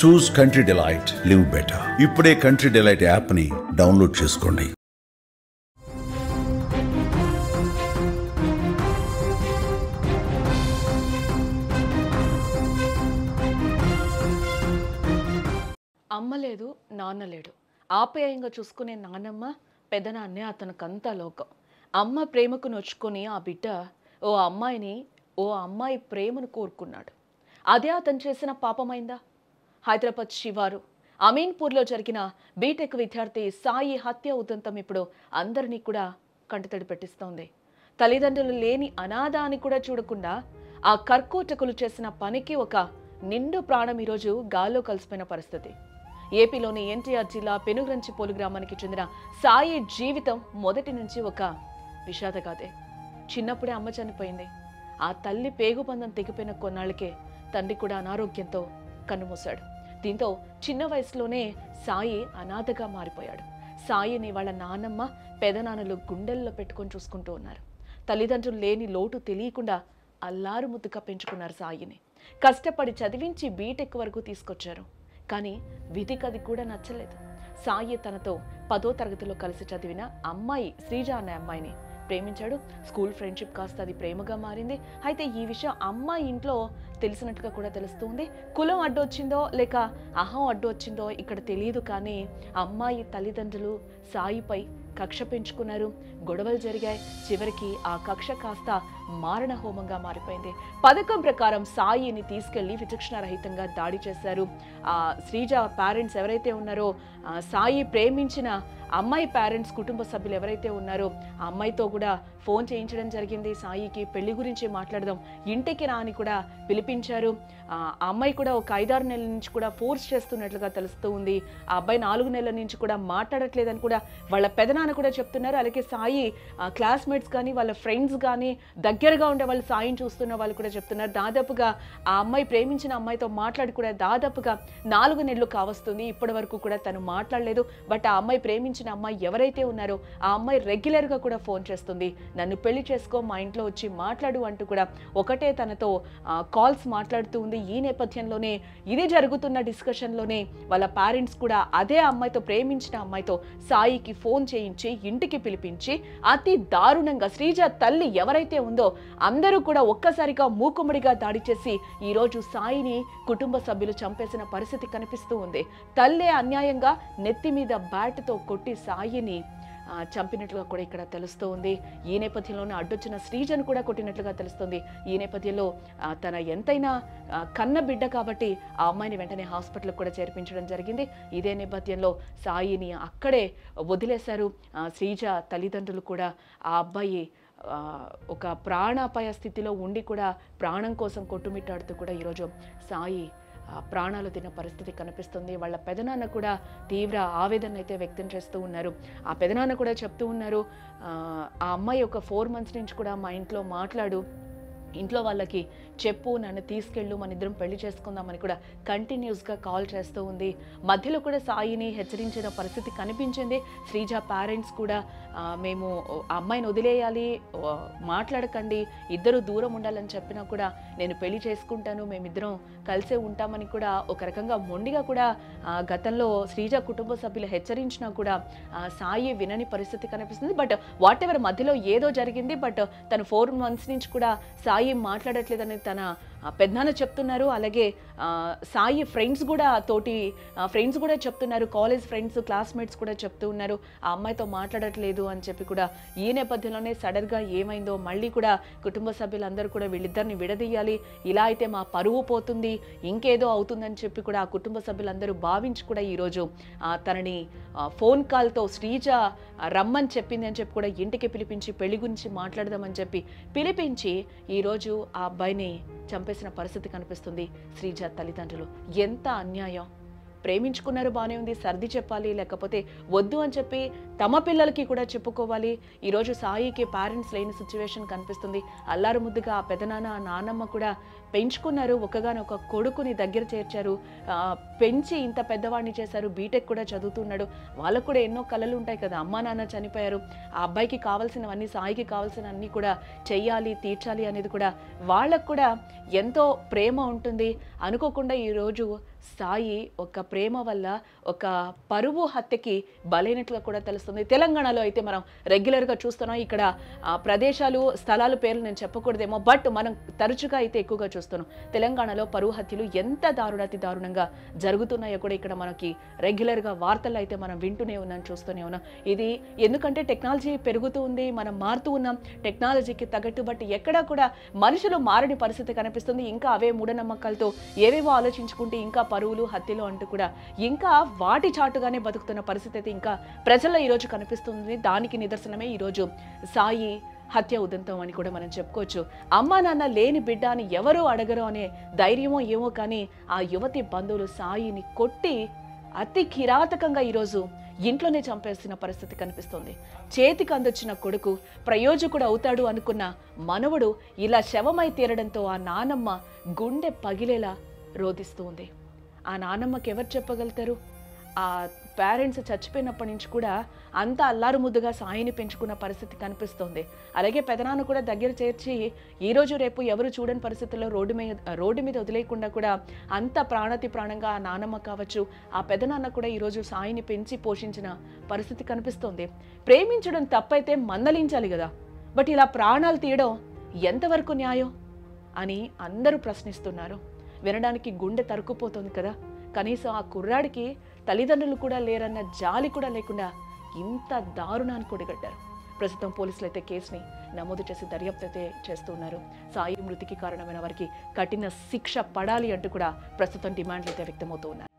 చూస్ country delight, live better. ఇప్పుడే country delight యాప్ని download చేసుకోండి. అమ్మ లేదు, నాన్న లేడు. ఆప్యాయంగా చూసుకునే నాన్నమ్మ, పెదనాన్నే అతనికంతా లోకం. అమ్మ ప్రేమకు నొచ్చుకొని ఆ బిడ్డ ఓ అమ్మాయి ప్రేమను కోరుకున్నాడు. అదే అతను చేసిన పాపమైందా? హైదరాబాద్ శివారు అమీన్పూర్లో జరిగిన బీటెక్ విద్యార్థి సాయి హత్య ఉదంతం ఇప్పుడు అందరినీ కూడా కంటతడి పెట్టిస్తోంది. తల్లిదండ్రులు లేని అనాథ అని కూడా చూడకుండా ఆ కర్కోటకులు చేసిన పనికి ఒక నిండు ప్రాణం ఈరోజు గాల్లో కలిసిపోయిన పరిస్థితి. ఏపీలోని ఎన్టీఆర్ జిల్లా పెనుగంచిప్రోలు గ్రామానికి చెందిన సాయి జీవితం మొదటి నుంచి ఒక విషాదగాథే. చిన్నప్పుడే అమ్మ చనిపోయింది. ఆ తల్లి పేగుబంధం తెగిపోయిన కొన్నాళ్ళకే తండ్రి కూడా అనారోగ్యంతో కన్నుమూశాడు. దీంతో చిన్న వయసులోనే సాయి అనాథగా మారిపోయాడు. సాయిని వాళ్ళ నాన్నమ్మ, పెదనాన్నలు గుండెల్లో పెట్టుకొని చూసుకుంటూ ఉన్నారు. తల్లిదండ్రులు లేని లోటు తెలియకుండా అల్లారు ముద్దుగా పెంచుకున్నారు సాయిని. కష్టపడి చదివించి బీటెక్ వరకు తీసుకొచ్చారు. కానీ విధికి అది కూడా నచ్చలేదు. సాయి తనతో 10వ తరగతిలో కలిసి చదివిన అమ్మాయి శ్రీజ అనే అమ్మాయిని ప్రేమించాడు. స్కూల్ ఫ్రెండ్షిప్ కాస్త అది ప్రేమగా మారింది. అయితే ఈ విషయం అమ్మాయి ఇంట్లో తెలిసినట్టుగా కూడా తెలుస్తుంది. కులం అడ్డు వచ్చిందో లేక అహం అడ్డు వచ్చిందో ఇక్కడ తెలియదు. కానీ అమ్మాయి తల్లిదండ్రులు సాయిపై కక్ష పెంచుకున్నారు. గొడవలు జరిగాయి. చివరికి ఆ కక్ష కాస్త మారణ హోమంగా మారిపోయింది. పథకం ప్రకారం సాయిని తీసుకెళ్లి విచక్షణారహితంగా దాడి చేశారు. శ్రీజ పేరెంట్స్ ఎవరైతే ఉన్నారో, సాయి ప్రేమించిన అమ్మాయి పేరెంట్స్ కుటుంబ సభ్యులు ఎవరైతే ఉన్నారో ఆ అమ్మాయితో కూడా ఫోన్ చేయించడం జరిగింది. సాయికి పెళ్లి గురించి మాట్లాడదాం, ఇంటికి రాని కూడా పిలిపించారు. ఆ అమ్మాయి కూడా ఒక 5-6 నెలల నుంచి కూడా ఫోర్స్ చేస్తున్నట్లుగా తెలుస్తూ ఉంది. ఆ అబ్బాయి 4 నెలల నుంచి కూడా మాట్లాడట్లేదని కూడా వాళ్ళ పెదనాన్న కూడా చెప్తున్నారు. అలాగే సాయి క్లాస్మేట్స్ కానీ వాళ్ళ ఫ్రెండ్స్ కానీ దగ్గరగా ఉండే వాళ్ళు సాయిని చూస్తున్న వాళ్ళు కూడా చెప్తున్నారు. దాదాపుగా ఆ అమ్మాయి ప్రేమించిన అమ్మాయితో మాట్లాడి కూడా దాదాపుగా 4 నెలలు కావస్తుంది. ఇప్పటి వరకు కూడా తను మాట్లాడలేదు. బట్ ఆ అమ్మాయి ప్రేమించిన అమ్మాయి ఎవరైతే ఉన్నారో ఆ అమ్మాయి రెగ్యులర్గా కూడా ఫోన్ చేస్తుంది. నన్ను పెళ్లి చేసుకో, మా ఇంట్లో వచ్చి మాట్లాడు అంటూ కూడా ఒకటే తనతో కాల్స్ మాట్లాడుతూ ఉంది. ఈ నేపథ్యంలోనే ఇది జరుగుతున్న డిస్కషన్లోనే వాళ్ళ పేరెంట్స్ కూడా అదే అమ్మాయితో, ప్రేమించిన అమ్మాయితో సాయికి ఫోన్ చేయించి ఇంటికి పిలిపించి అతి దారుణంగా శ్రీజ తల్లి ఎవరైతే ఉందో అందరూ కూడా ఒక్కసారిగా మూకుమ్మడిగా దాడి చేసి ఈరోజు సాయిని కుటుంబ సభ్యులు చంపేసిన పరిస్థితి కనిపిస్తూ ఉంది. తల్లే అన్యాయంగా నెత్తి మీద బ్యాట్తో కొట్టి సాయిని చంపినట్లుగా కూడా ఇక్కడ తెలుస్తూ ఉంది. ఈ నేపథ్యంలోనే అడ్డొచ్చిన శ్రీజను కూడా కొట్టినట్లుగా తెలుస్తుంది. ఈ నేపథ్యంలో తన ఎంతైనా కన్న బిడ్డ కాబట్టి ఆ అమ్మాయిని వెంటనే హాస్పిటల్కి కూడా చేర్పించడం జరిగింది. ఇదే నేపథ్యంలో సాయిని అక్కడే వదిలేశారు. శ్రీజ తల్లిదండ్రులు కూడా ఆ అబ్బాయి ఒక ప్రాణాపాయ స్థితిలో ఉండి కూడా ప్రాణం కోసం కొట్టుమిట్టాడుతూ కూడా ఈరోజు సాయి ప్రాణాలు తిన్న పరిస్థితి కనిపిస్తుంది. వాళ్ళ పెదనాన్న కూడా తీవ్ర ఆవేదన అయితే వ్యక్తం చేస్తూ ఉన్నారు. ఆ పెదనాన్న కూడా చెప్తూ ఉన్నారు, ఆ అమ్మాయి ఒక 4 months నుంచి కూడా మా ఇంట్లో మాట్లాడు, ఇంట్లో వాళ్ళకి చెప్పు, నన్ను తీసుకెళ్ళు, మన ఇద్దరం పెళ్లి చేసుకుందామని కూడా కంటిన్యూస్గా కాల్ చేస్తూ ఉంది. మధ్యలో కూడా సాయిని హెచ్చరించిన పరిస్థితి కనిపించింది. శ్రీజ పేరెంట్స్ కూడా మేము అమ్మాయిని వదిలేయాలి, మాట్లాడకండి, ఇద్దరు దూరం ఉండాలని చెప్పినా కూడా నేను పెళ్లి చేసుకుంటాను, మేమిద్దరం కలిసే ఉంటామని కూడా ఒక రకంగా మొండిగా కూడా గతంలో శ్రీజ కుటుంబ సభ్యులు హెచ్చరించినా కూడా సాయి వినని పరిస్థితి కనిపిస్తుంది. బట్ వాట్ ఎవర్ మధ్యలో ఏదో జరిగింది. బట్ తను 4 months నుంచి కూడా సాయి మాట్లాడట్లేదని తన పెద్దనాన్న చెప్తున్నారు. అలాగే సాయి ఫ్రెండ్స్ కూడా చెప్తున్నారు, కాలేజ్ ఫ్రెండ్స్, క్లాస్మేట్స్ కూడా చెప్తూ ఉన్నారు ఆ అమ్మాయితో మాట్లాడట్లేదు అని చెప్పి కూడా. ఈ నేపథ్యంలోనే సడన్గా ఏమైందో మళ్ళీ కూడా కుటుంబ సభ్యులందరూ కూడా వీళ్ళిద్దరిని విడదీయాలి, ఇలా అయితే మా పరువు పోతుంది, ఇంకేదో అవుతుందని చెప్పి కూడా ఆ కుటుంబ సభ్యులందరూ భావించి కూడా ఈరోజు తనని ఫోన్ కాల్తో శ్రీజ రమ్మని చెప్పింది అని చెప్పి కూడా ఇంటికి పిలిపించి పెళ్లి గురించి మాట్లాడదామని చెప్పి పిలిపించి ఈరోజు ఆ అబ్బాయిని చంపేసిన పరిస్థితి కనిపిస్తుంది. శ్రీజ తల్లిదండ్రులు ఎంత అన్యాయం! ప్రేమించుకున్నారు, బాగానే ఉంది, సర్ది చెప్పాలి, లేకపోతే వద్దు అని చెప్పి తమ పిల్లలకి కూడా చెప్పుకోవాలి. ఈరోజు సాయికి పేరెంట్స్ లేని సిచ్యువేషన్ కనిపిస్తుంది. అల్లారు ముద్దుగా ఆ పెదనాన్న, నాన్నమ్మ కూడా పెంచుకున్నారు. ఒకగానొక కొడుకుని దగ్గర చేర్చారు, పెంచి ఇంత పెద్దవాడిని చేశారు. బీటెక్ కూడా చదువుతున్నాడు. వాళ్ళకు కూడా ఎన్నో కళలు ఉంటాయి కదా. అమ్మా నాన్న చనిపోయారు, ఆ అబ్బాయికి కావాల్సినవన్నీ, సాయికి కావాల్సినవన్నీ కూడా చెయ్యాలి, తీర్చాలి అనేది కూడా వాళ్ళకు కూడా ఎంతో ప్రేమ ఉంటుంది. అనుకోకుండా ఈరోజు సాయి ఒక ప్రేమ వల్ల ఒక పరువు హత్యకి బలైనట్లుగా కూడా తెలుస్తుంది. తెలంగాణలో అయితే మనం రెగ్యులర్గా చూస్తున్నాం. ఇక్కడ ప్రదేశాలు స్థలాల పేర్లు నేను చెప్పకూడదేమో, బట్ మనం తరచుగా అయితే ఎక్కువగా చూస్తున్నాం. తెలంగాణలో పరువు హత్యలు ఎంత దారుణాతి దారుణంగా జరుగుతున్నాయో కూడా ఇక్కడ మనకి రెగ్యులర్గా వార్తలు అయితే మనం వింటూనే ఉన్నాం, చూస్తూనే ఉన్నాం. ఇది ఎందుకంటే టెక్నాలజీ పెరుగుతూ ఉంది, మనం మారుతూ ఉన్నాం టెక్నాలజీకి తగ్గట్టు. బట్ ఎక్కడా కూడా మనుషులు మారని పరిస్థితి కనిపిస్తుంది. ఇంకా అవే మూఢనమ్మకాలతో ఏవేవో ఆలోచించుకుంటే ఇంకా పరువులు హత్యలు అంటూ కూడా ఇంకా వాటి చాటుగానే బతుకుతున్న పరిస్థితి అయితే ఇంకా ప్రజల్లో ఈరోజు కనిపిస్తుంది. దానికి నిదర్శనమే ఈరోజు సాయి హత్య ఉదంతం అని కూడా మనం చెప్పుకోవచ్చు. అమ్మా నాన్న లేని బిడ్డ అని ఎవరూ అడగరు అనే ధైర్యమో ఏమో కానీ ఆ యువతి బంధువులు సాయిని కొట్టి అతి కిరాతకంగా ఈరోజు ఇంట్లోనే చంపేస్తున్న పరిస్థితి కనిపిస్తుంది. చేతికి అందొచ్చిన కొడుకు ప్రయోజకుడు అవుతాడు అనుకున్న మనవడు ఇలా శవమై తీరడంతో ఆ నానమ్మ గుండె పగిలేలా రోధిస్తూ ఉంది. ఆ నానమ్మకి ఎవరు చెప్పగలుగుతారు? ఆ పేరెంట్స్ చచ్చిపోయినప్పటి నుంచి కూడా అంత అల్లారు ముద్దుగా సాయిని పెంచుకున్న పరిస్థితి కనిపిస్తోంది. అలాగే పెదనాన్న కూడా దగ్గర చేర్చి ఈరోజు రేపు ఎవరు చూడని పరిస్థితుల్లో రోడ్డు మీద వదిలేయకుండా కూడా అంత ప్రాణాతి ప్రాణంగా ఆ నానమ్మ కావచ్చు, ఆ పెదనాన్న కూడా ఈరోజు సాయిని పెంచి పోషించిన పరిస్థితి కనిపిస్తోంది. ప్రేమించడం తప్పైతే మందలించాలి కదా, బట్ ఇలా ప్రాణాలు తీయడం ఎంతవరకు న్యాయం అని అందరూ ప్రశ్నిస్తున్నారు. వినడానికి గుండె తరుక్కుపోతుంది కదా. కనీసం ఆ కుర్రాడికి తల్లిదండ్రులు కూడా లేరన్న జాలి కూడా లేకుండా ఇంత దారుణాన్ని కొడిగడ్డారు. ప్రస్తుతం పోలీసులు అయితే కేసుని నమోదు చేసి దర్యాప్తు అయితే చేస్తున్నారు. సాయి మృతికి కారణమైన వారికి కఠిన శిక్ష పడాలి అంటూ కూడా ప్రస్తుతం డిమాండ్లు అయితే వ్యక్తమవుతూ ఉన్నాయి.